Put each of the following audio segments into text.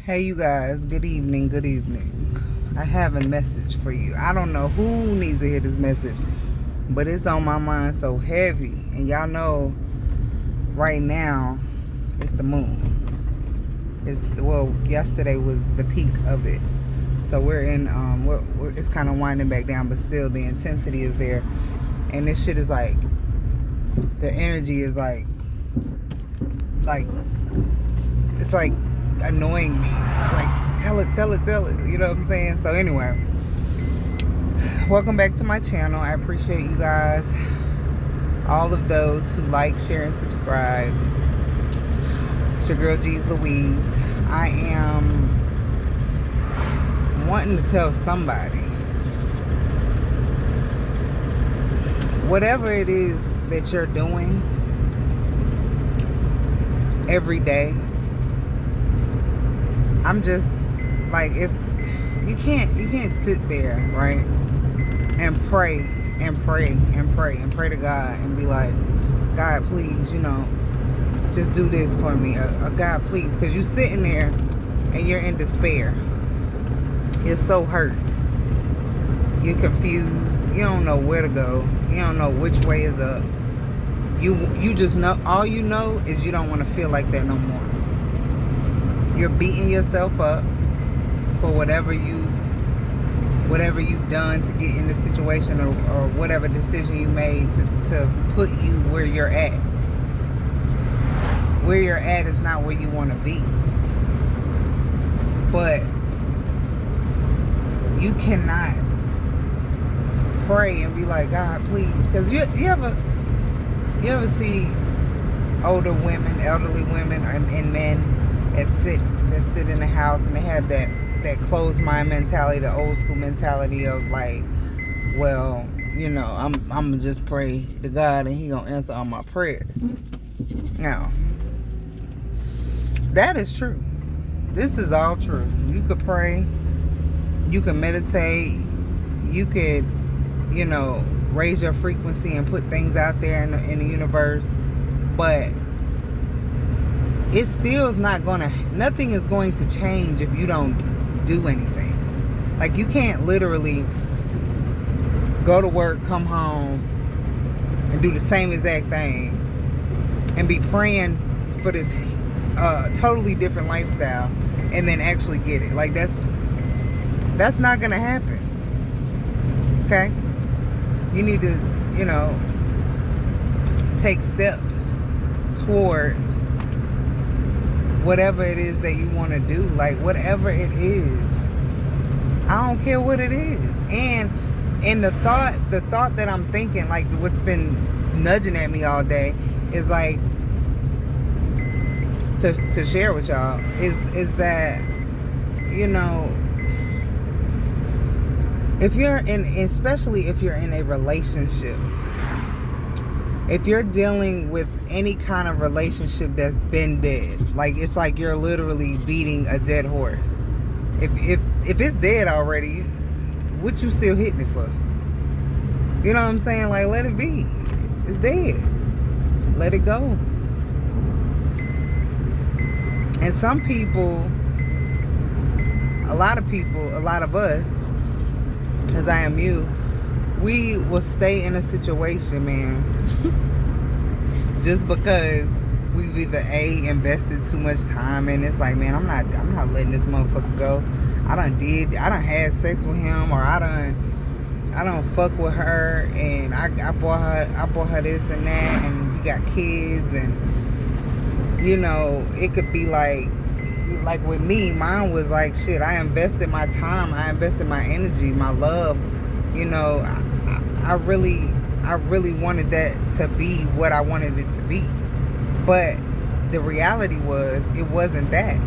Hey you guys, good evening, good evening. I have a message for you. I don't know who needs to hear this message, but it's on my mind so heavy. And y'all know right now it's the moon. Yesterday was the peak of it. So we're in it's kind of winding back down, but still the intensity is there. And this shit is like, the energy is like it's like annoying me. It's like, tell it. You know what I'm saying? So anyway, welcome back to my channel. I appreciate you guys, all of those who like, share, and subscribe. It's your girl G's Louise. I am wanting to tell somebody, whatever it is that you're doing every day, I'm just like, if you can't sit there, right, and pray to God and be like, God, please, just do this for me, God, please, because you're sitting there and you're in despair. You're so hurt. You're confused. You don't know where to go. You don't know which way is up. You just know, all you know is you don't want to feel like that no more. You're beating yourself up for whatever you've done to get in the situation, or whatever decision you made to put you where you're at. Where you're at is not where you want to be. But you cannot pray and be like, God, please. Because you ever see older women, elderly women, and men that sit in the house and they have that closed mind mentality, the old school mentality of like, well, I'm gonna just pray to God and He gonna answer all my prayers. Now, that is true. This is all true. You could pray, you can meditate, you could, raise your frequency and put things out there in the universe, but it still is nothing is going to change if you don't do anything. Like, you can't literally go to work, come home, and do the same exact thing and be praying for this totally different lifestyle and then actually get it. Like, that's not gonna happen. Okay? You need to, take steps towards whatever it is that you want to do. Like, whatever it is, I don't care what it is. And the thought that I'm thinking, like, what's been nudging at me all day is like, to share with y'all is that, especially if you're in a relationship, if you're dealing with any kind of relationship that's been dead, like, it's like you're literally beating a dead horse. If it's dead already, what you still hitting it for? You know what I'm saying? Like, let it be. It's dead. Let it go. And some people, a lot of us, as IAMU, we will stay in a situation, man, just because we've either invested too much time in. It's like, man, I'm not letting this motherfucker go. I done had sex with him, or I don't fuck with her, and I bought her this and that, and we got kids, and it could be like with me, mine was like, shit, I invested my time, I invested my energy, my love, I really wanted that to be what I wanted it to be. But the reality was, it wasn't that.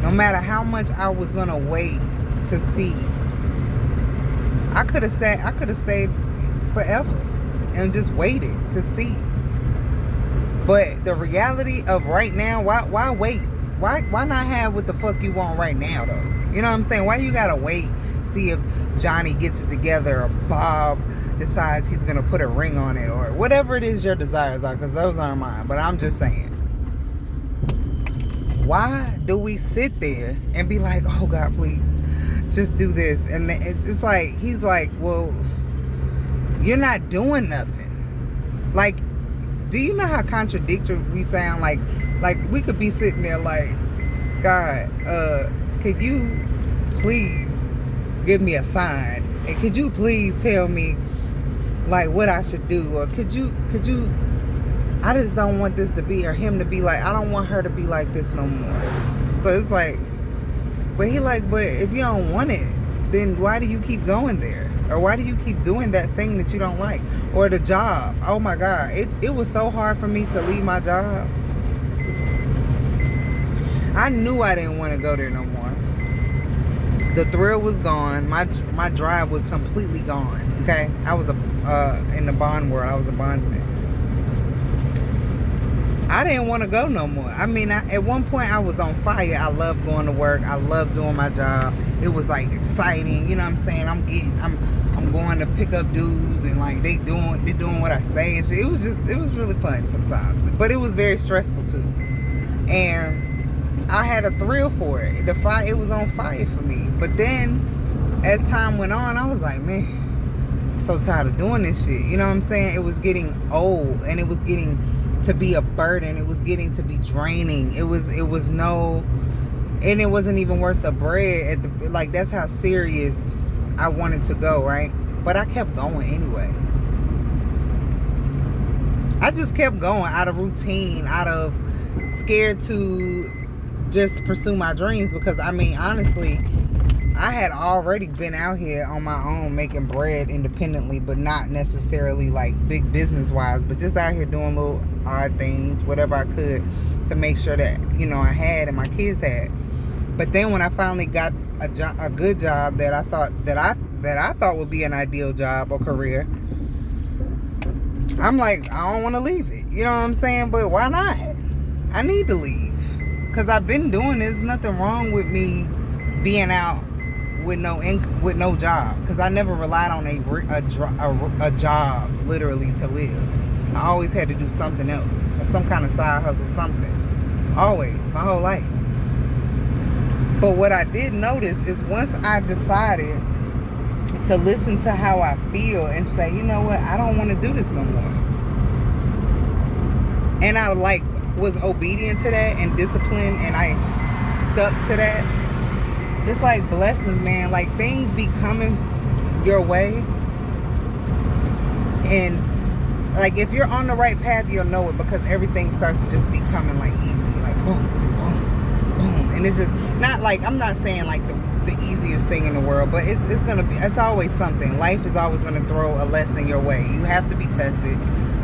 No matter how much I was gonna wait to see, I could have stayed forever and just waited to see. But the reality of right now, why wait? Why not have what the fuck you want right now, though? You know what I'm saying? Why you gotta wait, see if Johnny gets it together, or Bob decides he's gonna put a ring on it, or whatever it is your desires are, because those aren't mine. But I'm just saying, Why do we sit there and be like, oh God, please, just do this? And it's like, he's like, well, you're not doing nothing. Like, do you know how contradictory we sound? Like we could be sitting there like, God, could you please give me a sign? And could you please tell me like what I should do? Or could you, I just don't want this to be, or him to be like, I don't want her to be like this no more. So it's like, but he like, but if you don't want it, then why do you keep going there? Or why do you keep doing that thing that you don't like? Or the job. Oh my God. It was so hard for me to leave my job. I knew I didn't want to go there no more. The thrill was gone. My drive was completely gone. Okay? I was in the bond world. I was a bondsman. I didn't want to go no more. I mean, at one point I was on fire. I loved going to work. I loved doing my job. It was like exciting. You know what I'm saying? I'm going to pick up dudes and like they doing what I say and shit. It was really fun sometimes. But it was very stressful too. And I had a thrill for it. It was on fire for me. But then as time went on, I was like, man, I'm so tired of doing this shit. You know what I'm saying? It was getting old, and it was getting to be a burden. It was getting to be draining. It was no, and it wasn't even worth the bread like that's how serious I wanted to go, right? But I kept going anyway. I just kept going out of routine, out of scared to just pursue my dreams, because I mean, honestly, I had already been out here on my own making bread independently, but not necessarily like big business wise, but just out here doing little odd things, whatever I could to make sure that, you know, I had and my kids had. But then when I finally got a good job that I thought would be an ideal job or career, I'm like, I don't want to leave it. You know what I'm saying? But why not? I need to leave, because I've been doing this. There's nothing wrong with me being out with no income, with no job, because I never relied on a job literally to live. I always had to do something else, or some kind of side hustle, something. Always, my whole life. But what I did notice is once I decided to listen to how I feel and say, you know what, I don't want to do this no more. And I like was obedient to that and disciplined, and I stuck to that. It's like blessings, man. Like things be coming your way, and like if you're on the right path, you'll know it, because everything starts to just be coming like easy, like boom, boom, boom. And it's just not like, I'm not saying like the easiest thing in the world, but it's always something. Life is always gonna throw a lesson your way. You have to be tested.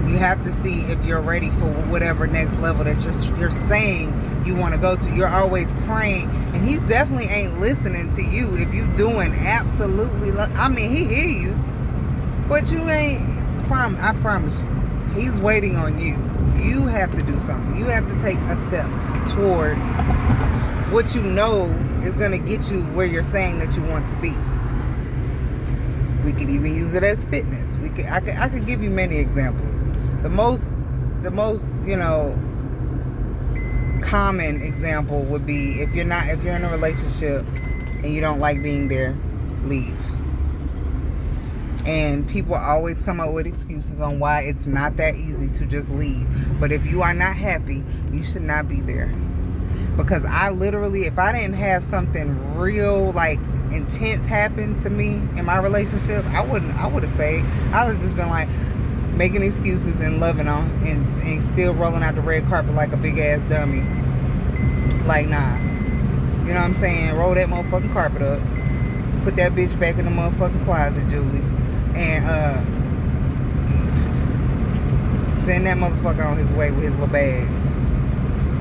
You have to see if you're ready for whatever next level that you're saying you want to go to. You're always praying, and he's definitely ain't listening to you if you doing absolutely. I mean, he hear you, but you ain't. I promise you, he's waiting on you. You have to do something. You have to take a step towards what you know is going to get you where you're saying that you want to be. We could even use it as fitness. I could give you many examples. The most, you know, common example would be if you're in a relationship and you don't like being there, leave. And people always come up with excuses on why it's not that easy to just leave. But if you are not happy, you should not be there. Because I literally, if I didn't have something real, like intense happen to me in my relationship, I would have stayed. I would have just been like making excuses and loving on and still rolling out the red carpet like a big ass dummy. Like, nah. You know what I'm saying? Roll that motherfucking carpet up. Put that bitch back in the motherfucking closet, Julie. And send that motherfucker on his way with his little bags.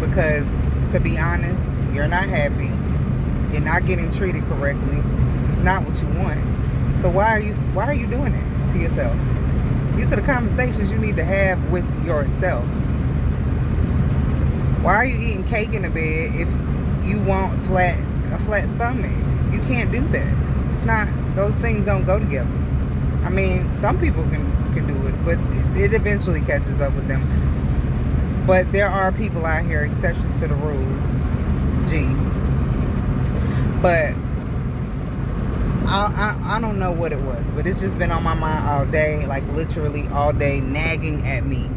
Because to be honest, you're not happy. You're not getting treated correctly. This is not what you want. So why are you doing it to yourself? These are the conversations you need to have with yourself. Why are you eating cake in the bed if you want a flat stomach? You can't do that. It's not, those things don't go together. I mean, some people can do it, but it eventually catches up with them. But there are people out here, exceptions to the rules, G. But I don't know what it was, but it's just been on my mind all day, like literally all day, nagging at me.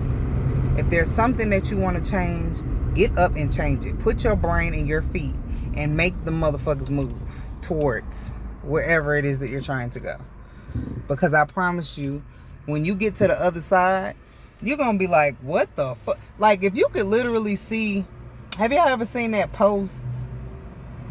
If there's something that you want to change, get up and change it. Put your brain in your feet and make the motherfuckers move towards wherever it is that you're trying to go. Because I promise you, when you get to the other side, you're going to be like, what the fuck? Like, if you could literally see, have y'all ever seen that post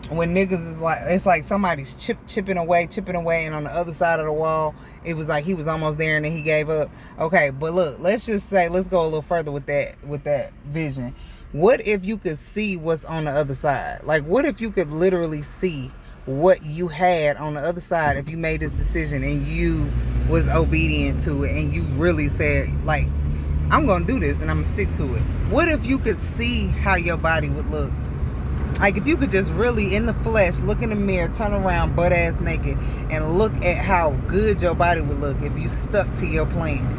when niggas is like, it's like somebody's chipping away, and on the other side of the wall, it was like he was almost there and then he gave up. Okay, but look, let's just say, let's go a little further with that vision. What if you could see what's on the other side? Like, what if you could literally see what you had on the other side if you made this decision and you was obedient to it and you really said, like, I'm gonna do this and I'm gonna stick to it? What if you could see how your body would look? Like, if you could just really, in the flesh, look in the mirror, turn around butt ass naked, and look at how good your body would look if you stuck to your plan.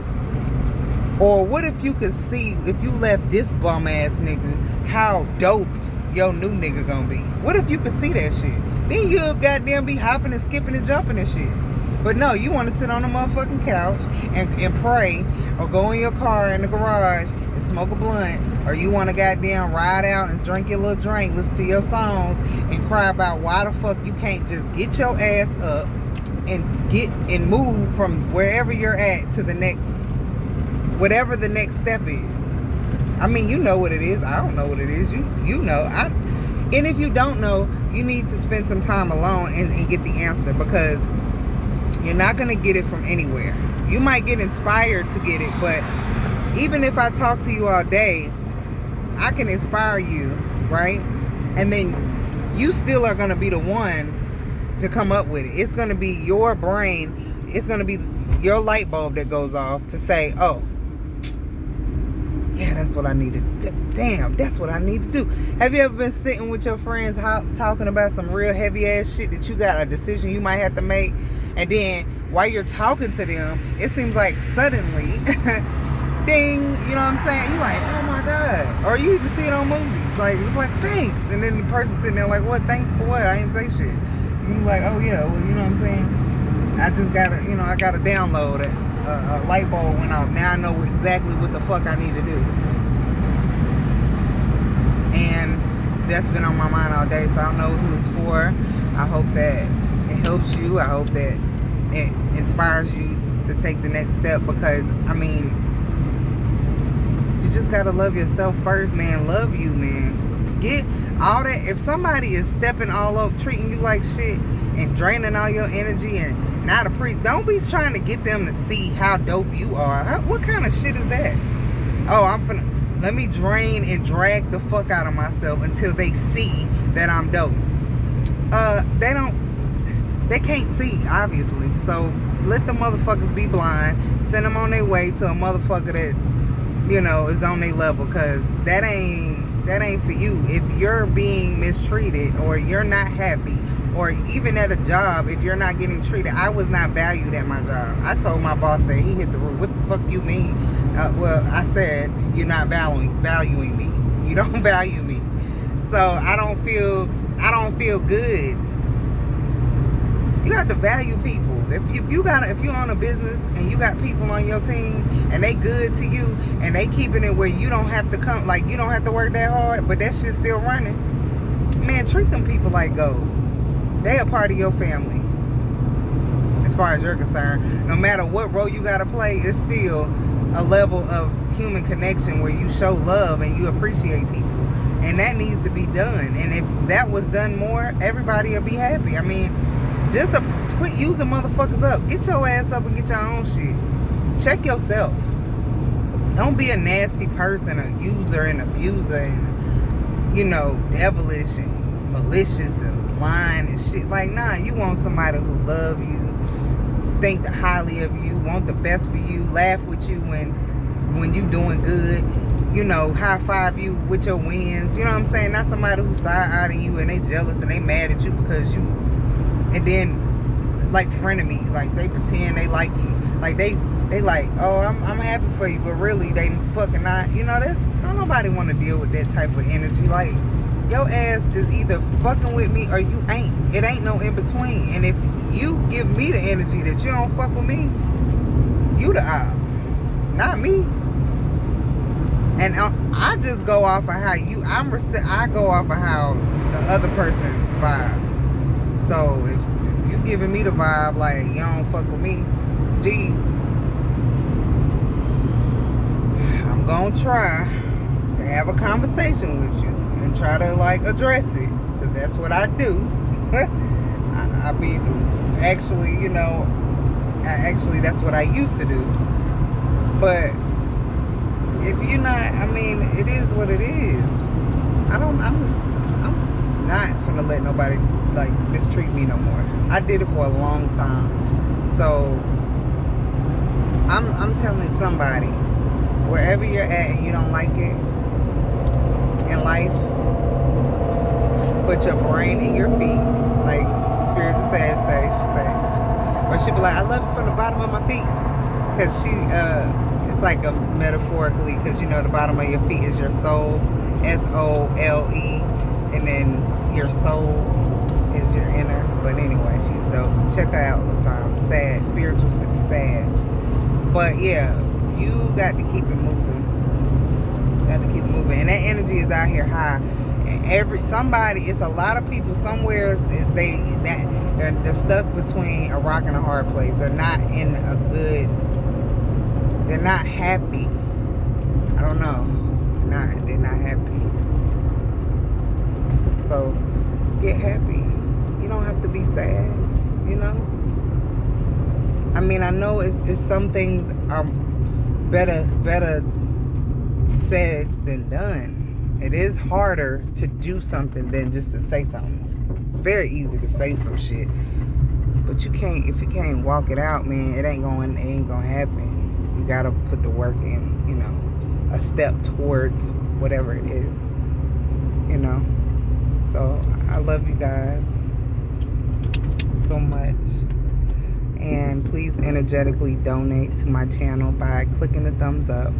Or what if you could see, if you left this bum ass nigga, how dope your new nigga gonna be? What if you could see that shit? Then you'll goddamn be hopping and skipping and jumping and shit. But no, you want to sit on the motherfucking couch and pray, or go in your car in the garage and smoke a blunt, or you want to goddamn ride out and drink your little drink, listen to your songs, and cry about why the fuck you can't just get your ass up and move from wherever you're at to the next, whatever the next step is. I mean, you know what it is. I don't know what it is. You know. And if you don't know, you need to spend some time alone and get the answer, because you're not going to get it from anywhere. You might get inspired to get it, but even if I talk to you all day, I can inspire you, right? And then you still are going to be the one to come up with it. It's going to be your brain. It's going to be your light bulb that goes off to say, oh, yeah, that's what I need to do. Damn, that's what I need to do. Have you ever been sitting with your friends talking about some real heavy ass shit that you got a decision you might have to make, and then while you're talking to them, it seems like suddenly ding, you know what I'm saying? You're like, oh my God. Or you even see it on movies, like thanks, and then the person sitting there like, what, thanks for what? I didn't say shit. And you're like, oh yeah, well, you know what I'm saying? I just gotta, I gotta download it. A light bulb went off. Now I know exactly what the fuck I need to do. And that's been on my mind all day, so I don't know who it's for. I hope that it helps you. I hope that it inspires you to take the next step, because, I mean, you just gotta love yourself first, man. Love you, man. Get all that. If somebody is stepping all over, treating you like shit, and draining all your energy, and not don't be trying to get them to see how dope you are. What kind of shit is that? Oh, let me drain and drag the fuck out of myself until they see that I'm dope. They can't see, obviously. So let the motherfuckers be blind. Send them on their way to a motherfucker that, is on their level, because that ain't for you. If you're being mistreated, or you're not happy, or even at a job, if you're not getting treated. I was not valued at my job. I told my boss that. He hit the roof. What the fuck you mean? Well, I said, you're not valuing me. You don't value me. So I don't feel good. You have to value people. If you own a business and you got people on your team and they good to you and they keeping it where you don't have to come, like you don't have to work that hard, but that shit's still running, man, treat them people like gold. They a part of your family. As far as you're concerned, no matter what role you gotta play, it's still a level of human connection where you show love and you appreciate people. And that needs to be done. And if that was done more, everybody will be happy. I mean, just quit using motherfuckers up. Get your ass up and get your own shit. Check yourself. Don't be a nasty person, a user and abuser, and devilish and malicious and lying and shit. Like, nah, you want somebody who love you, think highly of you, want the best for you, laugh with you when you doing good, high five you with your wins. You know what I'm saying? Not somebody who's side-eyeing you and they jealous and they mad at you because you, and then like frenemies, like they pretend they like you, like they like, oh, I'm happy for you, but really they fucking not. Don't nobody want to deal with that type of energy. Like, your ass is either fucking with me or you ain't. It ain't no in between. And if you give me the energy that you don't fuck with me, you the op, not me. And I just go off of how you. I go off of how the other person vibe. So if you giving me the vibe like you don't fuck with me, geez, I'm gonna try to have a conversation with you and try to like address it, because that's what I do. I be actually, you know, that's what I used to do. But if you're not, I mean, it is what it is. I'm not gonna let nobody like mistreat me no more. I did it for a long time. So I'm telling somebody, wherever you're at and you don't like it in life, put your brain in your feet, like Spiritual Sage say. She say, or she be like, I love it from the bottom of my feet, because she it's like a metaphorically, because you know the bottom of your feet is your soul, SOLE, and then your soul is your inner. But anyway, she's dope. Check her out sometime. Sag, Spiritual Sage. But yeah, you got to keep it moving. Got to keep it moving, and that energy is out here high. And it's a lot of people somewhere. They're stuck between a rock and a hard place. They're not in a good. They're not happy. I don't know. They're not happy. So get happy. You don't have to be sad, you know? I mean, I know it's some things are better said than done. It is harder to do something than just to say something. Very easy to say some shit. But if you can't walk it out, man, it ain't gonna happen. You gotta put the work in, you know, a step towards whatever it is, you know. So I love you guys so much, and please energetically donate to my channel by clicking the thumbs up.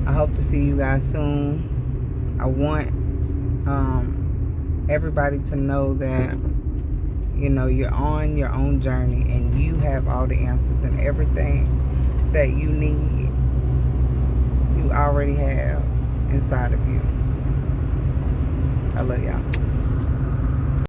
I hope to see you guys soon. I want everybody to know that, you know, you're on your own journey and you have all the answers, and everything that you need, you already have inside of you. I love y'all.